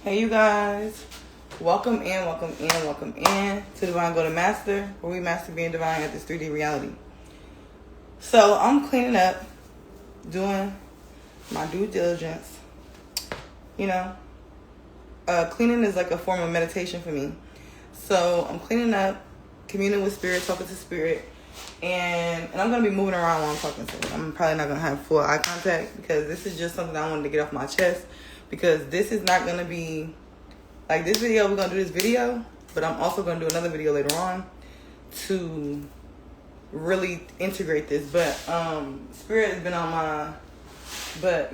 Hey you guys, welcome in to Divine Go to Master, where we master being divine at this 3D reality. So I'm cleaning up, doing my due diligence. Cleaning is like a form of meditation for me. So I'm cleaning up, communing with spirit, talking to spirit, and I'm going to be moving around while I'm talking to them. I'm probably not going to have full eye contact because this is just something I wanted to get off my chest. Because this is not going to be, like this video, we're going to do this video, but I'm also going to do another video later on to really integrate this. But Spirit has been on my butt,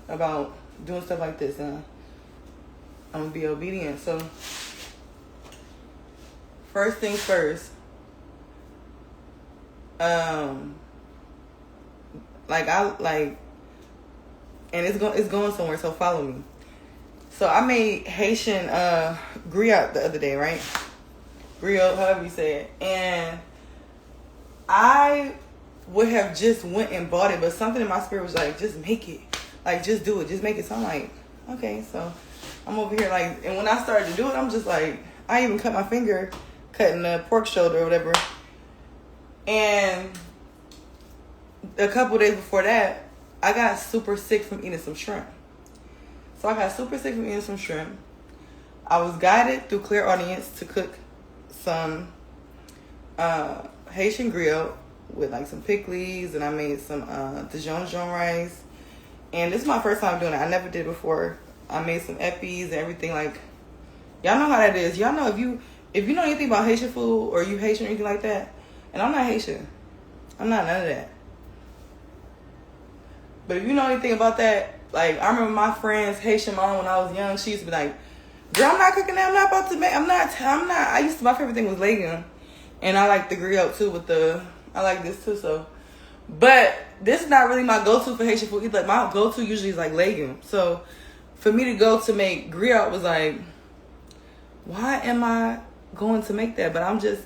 about doing stuff like this. And I'm going to be obedient. So, first things first. And it's going somewhere, so follow me. So I made Haitian griot the other day, right? Griot, however you say it. And I would have just went and bought it, but something in my spirit was like, just make it. Like, just do it. Just make it. So I'm like, okay. So I'm over here like, and when I started to do it, I'm just like, I even cut my finger cutting the pork shoulder or whatever. And a couple days before that, I got super sick from eating some shrimp. So I got super sick from eating some shrimp. I was guided through clairaudience to cook some Haitian griot with like some pickles, and I made some Dijon rice. And this is my first time doing it. I never did before. I made some epis and everything. Like, y'all know how that is. Y'all know if you know anything about Haitian food or you Haitian or anything like that. And I'm not Haitian. I'm not none of that. But if you know anything about that, like, I remember my friend's Haitian mom when I was young, she used to be like, girl, I'm not cooking that. I'm not about to make, I'm not. My favorite thing was legume. And I like the griot too I like this too, so. But this is not really my go-to for Haitian food. Like, my go-to usually is like legume. So for me to go to make griot was like, why am I going to make that? But I'm just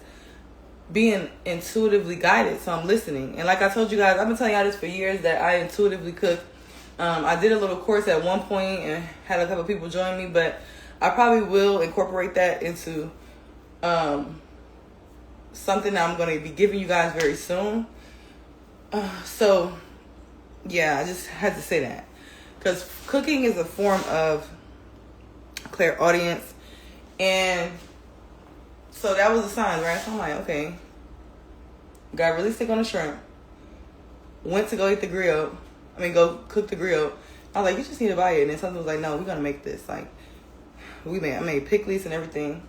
being intuitively guided, so I'm listening. And like I told you guys, I've been telling y'all this for years that I intuitively cook. I did a little course at one point and had a couple people join me, but I probably will incorporate that into something that I'm going to be giving you guys very soon. So yeah, I just had to say that because cooking is a form of clairaudience. And so that was a sign, right? So I'm like, okay. Got really sick on the shrimp. Went to go eat the griot. Go cook the griot. I was like, you just need to buy it. And then something was like, no, we're going to make this. Like, I made pickles and everything.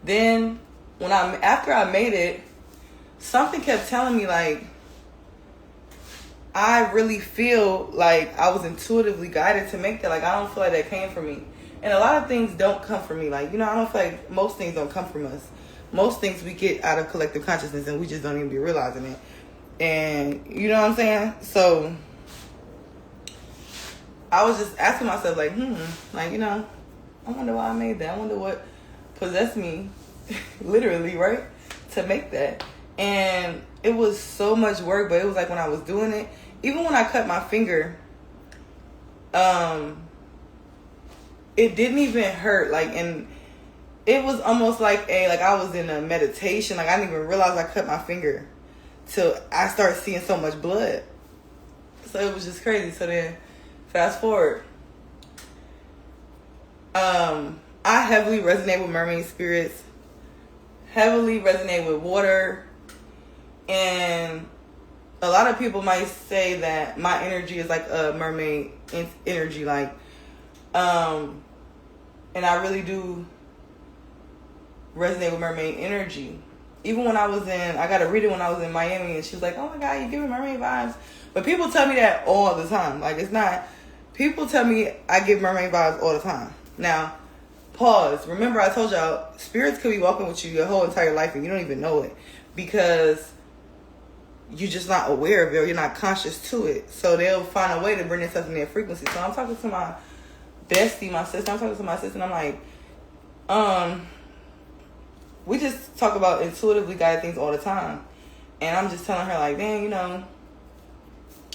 Then, after I made it, something kept telling me, like, I really feel like I was intuitively guided to make that. Like, I don't feel like that came from me. And a lot of things don't come from me. Like, I don't feel like most things don't come from us. Most things we get out of collective consciousness and we just don't even be realizing it. And you know what I'm saying? So I was just asking myself, like, I wonder why I made that. I wonder what possessed me, literally, right, to make that. And it was so much work, but it was like when I was doing it, even when I cut my finger, it didn't even hurt. Like, and it was almost like I was in a meditation. Like, I didn't even realize I cut my finger till I started seeing so much blood. So it was just crazy. So then, fast forward. I heavily resonate with mermaid spirits. Heavily resonate with water. And a lot of people might say that my energy is like a mermaid energy. Like, and I really do resonate with mermaid energy. Even when I got a reading when I was in Miami, and she was like, oh my God, you're giving mermaid vibes. But people tell me that all the time. Like, it's not, people tell me I give mermaid vibes all the time. Now, pause. Remember, I told y'all, spirits could be walking with you your whole entire life and you don't even know it because you're just not aware of it or you're not conscious to it. So they'll find a way to bring themselves in their frequency. So I'm talking to my bestie, my sister. I'm talking to my sister, and I'm like, we just talk about intuitively guided things all the time. And I'm just telling her, like, dang, I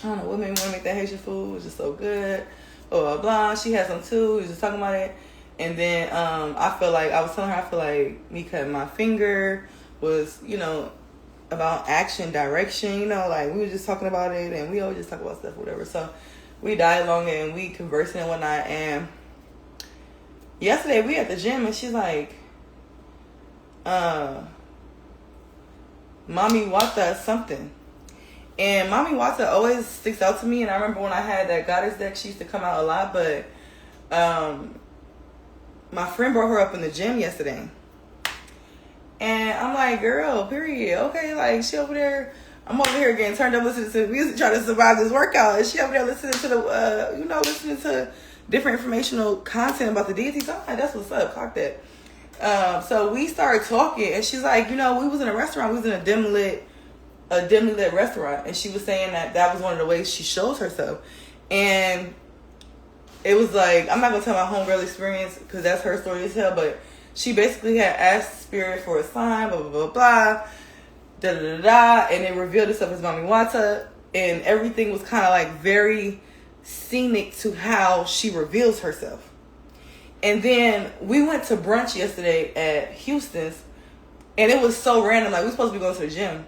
don't know what made me want to make that Haitian food. It was just so good. Blah, blah, blah. She had some too. We was just talking about it. And then I feel like I was telling her, I feel like me cutting my finger was, you know, about action, direction, you know, like we were just talking about it, and we always just talk about stuff, whatever. So we dialogue and we conversing and whatnot. And yesterday we at the gym, and she's like, Mami Wata something. And Mami Wata always sticks out to me. And I remember when I had that goddess deck, she used to come out a lot. But my friend brought her up in the gym yesterday. And I'm like, girl, period. Okay, like, she over there. I'm over here getting turned up listening to music, trying to survive this workout. And she over there listening to the, listening to different informational content about the deities. I'm like, that's what's up. Clock that. So we started talking, and she's like, we was in a restaurant. We was in a dimly lit restaurant, and she was saying that was one of the ways she shows herself. And it was like, I'm not gonna tell my homegirl experience because that's her story to tell, but she basically had asked spirit for a sign, blah blah blah blah, da da da da, and it revealed itself as Mami Wata, and everything was kind of like very scenic to how she reveals herself. And then we went to brunch yesterday at Houston's, and it was so random. Like, we were supposed to be going to the gym,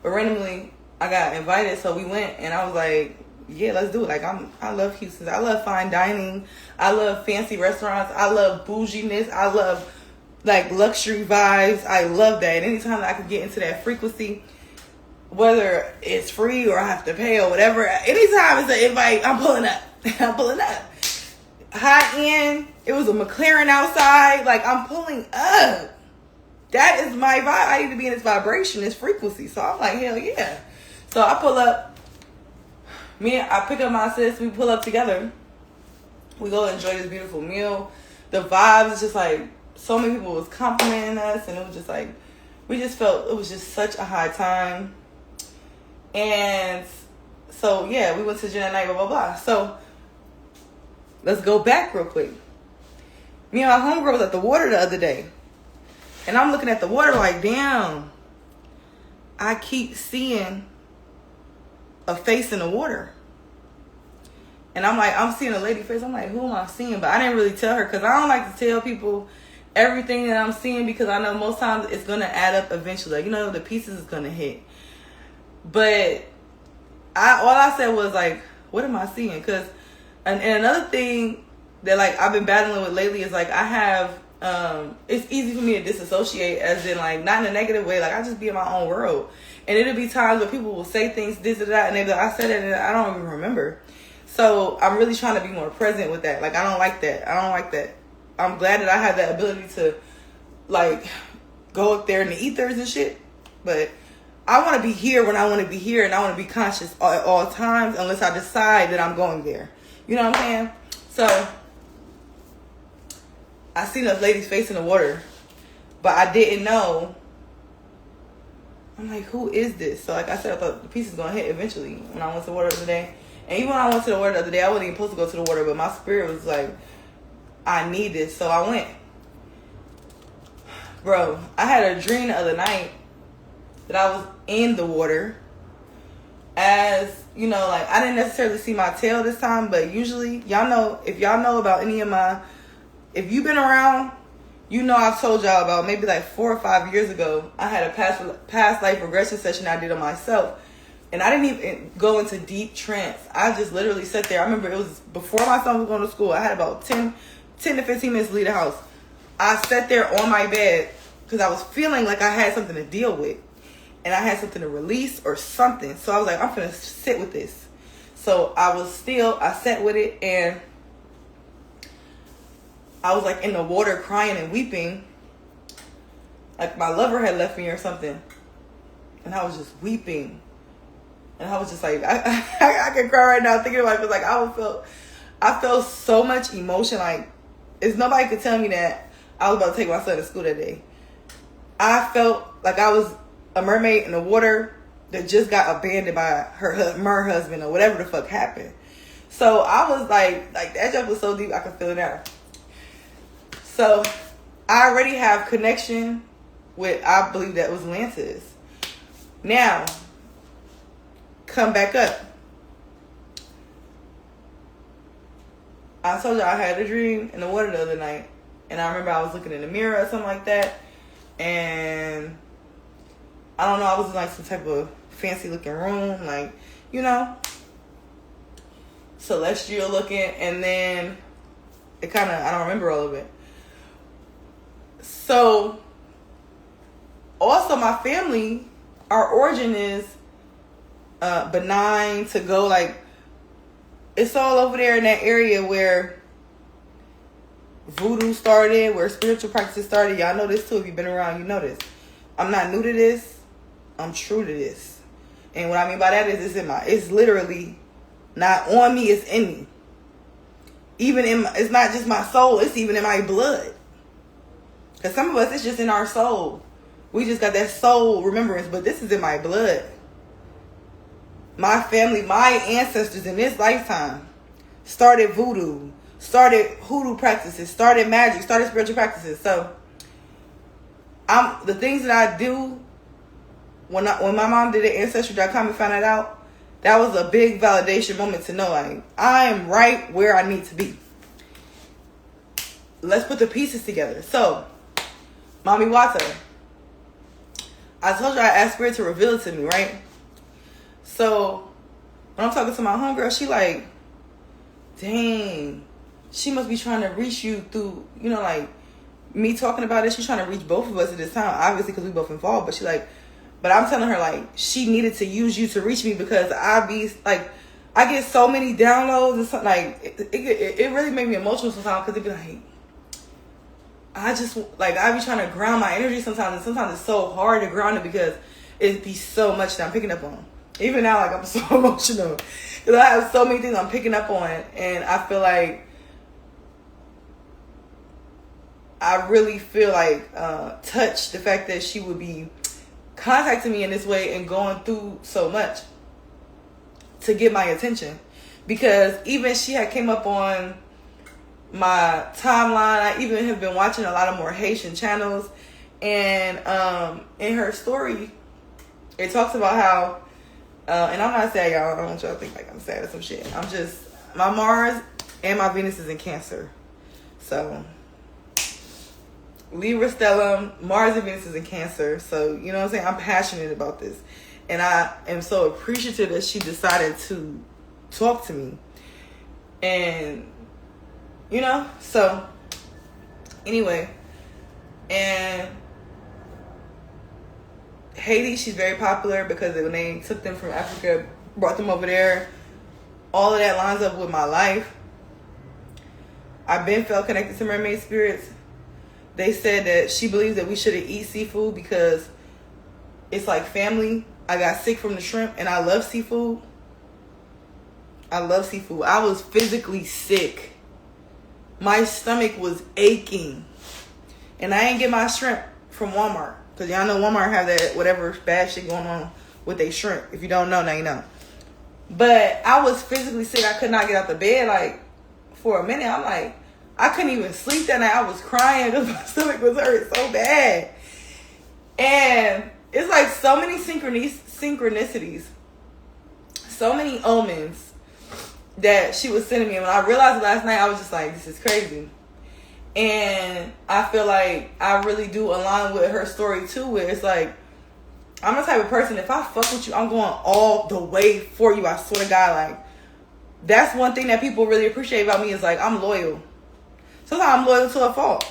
but randomly I got invited, so we went, and I was like, yeah, let's do it. Like, I love Houston's. I love fine dining. I love fancy restaurants. I love bouginess. I love, like, luxury vibes. I love that. And anytime that I can get into that frequency, whether it's free or I have to pay or whatever, anytime it's an invite, I'm pulling up. I'm pulling up. High end. It was a McLaren outside. Like, I'm pulling up. That is my vibe. I need to be in this vibration, this frequency. So I'm like, hell yeah. So I pull up. I pick up my sis. We pull up together. We go enjoy this beautiful meal. The vibes is just like, so many people was complimenting us, and it was just like, we just felt it was just such a high time. And so yeah, we went to gym at night, blah blah blah. So let's go back real quick. Me and my homegirl was at the water the other day, and I'm looking at the water like, damn, I keep seeing a face in the water. And I'm like, I'm seeing a lady face. I'm like, who am I seeing? But I didn't really tell her, because I don't like to tell people everything that I'm seeing, because I know most times it's going to add up eventually. Like, the pieces is going to hit. But all I said was like, what am I seeing? Because, and another thing that, like, I've been battling with lately is, like, I have, it's easy for me to disassociate, as in, like, not in a negative way. Like, I just be in my own world. And it'll be times where people will say things, this or that, and they be like, I said it and I don't even remember. So I'm really trying to be more present with that. Like, I don't like that. I'm glad that I have that ability to, like, go up there in the ethers and shit. But I want to be here when I want to be here, and I want to be conscious at all times, unless I decide that I'm going there. You know what I'm saying? So I seen a lady's face in the water, but I didn't know. I'm like, who is this? So like I said, I thought the piece is going to hit eventually when I went to the water the other day. And even when I went to the water the other day, I wasn't even supposed to go to the water, but my spirit was like, I need this. So I went. Bro, I had a dream the other night that I was in the water. As, like, I didn't necessarily see my tail this time, but usually, y'all know, if y'all know about any of my, if you've been around, I've told y'all about maybe like 4 or 5 years ago, I had a past life regression session I did on myself. And I didn't even go into deep trance. I just literally sat there. I remember it was before my son was going to school. I had about 10 to 15 minutes to leave the house. I sat there on my bed because I was feeling like I had something to deal with. And I had something to release or something. So I was like, I'm going to sit with this. So I sat with it, and I was like in the water crying and weeping. Like my lover had left me or something. And I was just weeping. And I was just like, I can cry right now thinking about it. Because like I felt so much emotion. Like, nobody could tell me that I was about to take my son to school that day. I felt like I was a mermaid in the water that just got abandoned by her husband or whatever the fuck happened. So I was like that joke was so deep I could feel it now. So I already have connection with, I believe that was Atlantis. Now, come back up. I told you I had a dream in the water the other night. And I remember I was looking in the mirror or something like that. And I don't know, I was in like some type of fancy looking room, like, you know, celestial looking. And then it kind of, I don't remember all of it. So also my family, our origin is benign to go, like, it's all over there in that area where voodoo started, where spiritual practices started. Y'all know this too. If you've been around, you know this. I'm not new to this. I'm true to this. And what I mean by that is it's literally not on me, it's in me. Even it's not just my soul, it's even in my blood. Because some of us, it's just in our soul. We just got that soul remembrance, but this is in my blood. My family, my ancestors in this lifetime started voodoo, started hoodoo practices, started magic, started spiritual practices. So the things that I do, when my mom did it, Ancestry.com, and found that out, that was a big validation moment to know, like, I am right where I need to be. Let's put the pieces together. So, Mami Wata, I told you I asked Spirit to reveal it to me, right? So, when I'm talking to my homegirl, she like, dang, she must be trying to reach you through, you know, like, me talking about it. She's trying to reach both of us at this time, obviously, because we both involved. But she like, but I'm telling her, like, she needed to use you to reach me, because I get so many downloads and something, like, it really made me emotional sometimes, because it be like, I be trying to ground my energy sometimes, and sometimes it's so hard to ground it because it be so much that I'm picking up on. Even now, like, I'm so emotional because I have so many things I'm picking up on, and I feel like I really feel like touched the fact that she would be contacting me in this way and going through so much to get my attention, because even she had came up on my timeline. I even have been watching a lot of more Haitian channels, and in her story it talks about how and I'm not sad, y'all. I don't want y'all to think like I'm sad or some shit. I'm just, my Mars and my Venus is in Cancer, so Libra stellium, Mars and Venus is in Cancer. So, you know what I'm saying? I'm passionate about this. And I am so appreciative that she decided to talk to me. And, you know, so, anyway. And Haiti, she's very popular because when they took them from Africa, brought them over there, all of that lines up with my life. I've been felt connected to mermaid spirits. They said that she believes that we shouldn't eat seafood because it's like family. I got sick from the shrimp, and I love seafood. I love seafood. I was physically sick. My stomach was aching. And I ain't get my shrimp from Walmart. Because y'all know Walmart have that whatever bad shit going on with their shrimp. If you don't know, now you know. But I was physically sick. I could not get out the bed, like, for a minute. I'm like, I couldn't even sleep that night. I was crying because my stomach was hurt so bad. And it's like so many synchronicities, so many omens that she was sending me. And when I realized it last night, I was just like, this is crazy. And I feel like I really do align with her story too, where it's like, I'm the type of person, if I fuck with you, I'm going all the way for you. I swear to God, like, that's one thing that people really appreciate about me is, like, I'm loyal. Sometimes I'm loyal to a fault,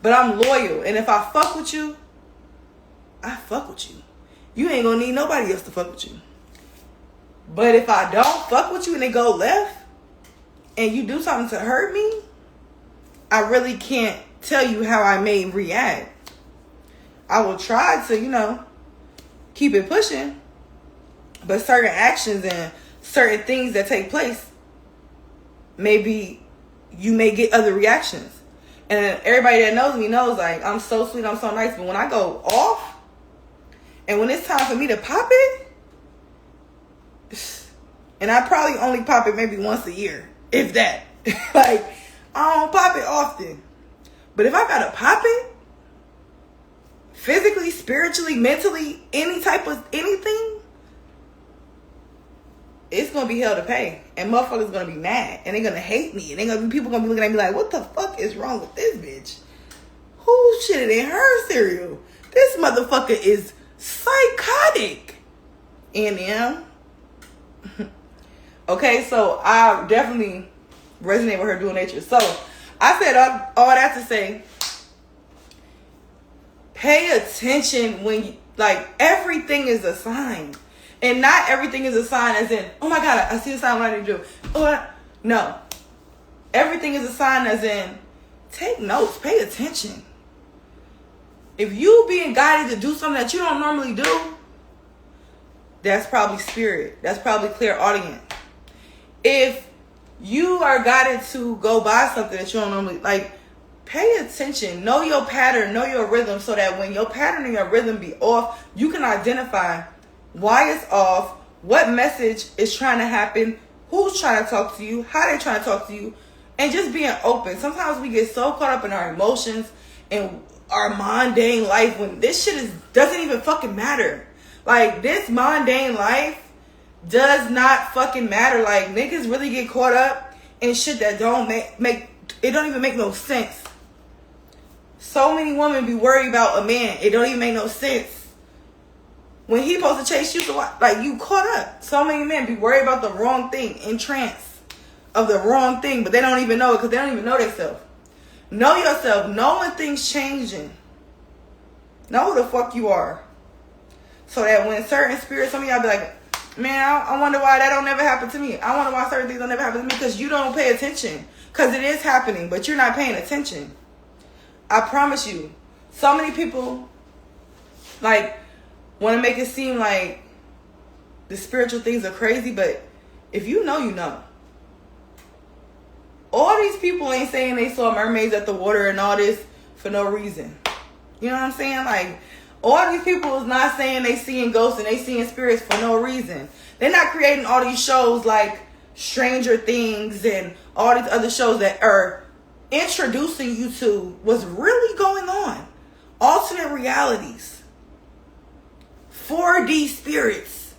but I'm loyal. And if I fuck with you, I fuck with you. You ain't gonna need nobody else to fuck with you. But if I don't fuck with you and they go left and you do something to hurt me, I really can't tell you how I may react. I will try to, you know, keep it pushing. But certain actions and certain things that take place, maybe you may get other reactions. And everybody that knows me knows, like, I'm so sweet, I'm so nice. But when I go off, and when it's time for me to pop it, and I probably only pop it maybe once a year, if that. Like, I don't pop it often. But if I gotta pop it, physically, spiritually, mentally, any type of anything, it's gonna be hell to pay. And motherfuckers gonna be mad. And they're gonna hate me. And people gonna be looking at me like, what the fuck is wrong with this bitch? Who shitted in her cereal? This motherfucker is psychotic. NM. Okay, so I definitely resonate with her dual nature. So I said all that to say, pay attention when you, like, everything is a sign. And not everything is a sign as in, oh my God, I see a sign, what I need to do. No. Everything is a sign as in, take notes, pay attention. If you being guided to do something that you don't normally do, that's probably spirit. That's probably clairaudient. If you are guided to go buy something that you don't normally, like, pay attention. Know your pattern, know your rhythm, so that when your pattern and your rhythm be off, you can identify why it's off, what message is trying to happen, who's trying to talk to you, how they trying to talk to you, and just being open. Sometimes we get so caught up in our emotions and our mundane life when this shit doesn't even fucking matter. Like, this mundane life does not fucking matter. Like, niggas really get caught up in shit that don't make it don't even make no sense. So many women be worried about a man. It don't even make no sense. When he supposed to chase you, so like, you caught up. So many men be worried about the wrong thing, in trance of the wrong thing, but they don't even know it because they don't even know themselves. Know yourself. Know when things changing. Know who the fuck you are. So that when certain spirits, some of y'all be like, man, I wonder why that don't never happen to me. I wonder why certain things don't never happen to me, because you don't pay attention. Because it is happening, but you're not paying attention. I promise you. So many people, like, want to make it seem like the spiritual things are crazy, but if you know, you know. All these people ain't saying they saw mermaids at the water and all this for no reason. You know what I'm saying? Like, all these people is not saying they seeing ghosts and they seeing spirits for no reason. They're not creating all these shows like Stranger Things and all these other shows that are introducing you to what's really going on. Alternate realities. 4D spirits.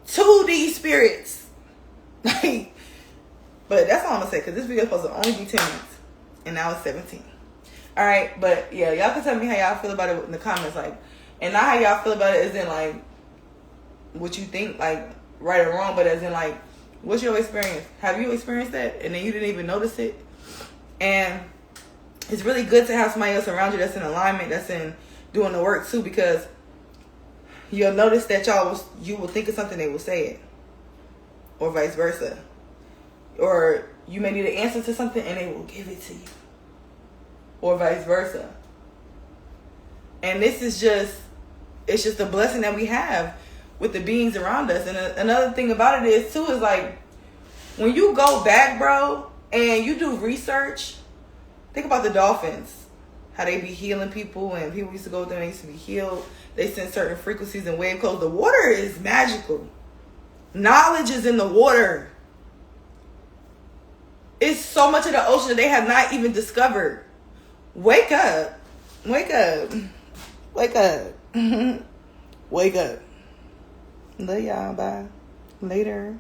2D spirits. Like, but that's all I'm going to say, because this video is supposed to only be 10 minutes. And now it's 17. Alright, but yeah, y'all can tell me how y'all feel about it in the comments. Like, and not how y'all feel about it as in, like, what you think, like, right or wrong, but as in, like, what's your experience? Have you experienced that? And then you didn't even notice it? And it's really good to have somebody else around you that's in alignment, that's in doing the work too, because you'll notice that you will think of something, they will say it. Or vice versa. Or you may need an answer to something and they will give it to you. Or vice versa. And this is it's just a blessing that we have with the beings around us. And another thing about it is too, is like, when you go back, bro, and you do research, think about the dolphins, how they be healing people, and people used to go there and they used to be healed. They send certain frequencies and wave codes. The water is magical. Knowledge is in the water. It's so much of the ocean that they have not even discovered. Wake up. Wake up. Wake up. Wake up. Love y'all. Bye. Later.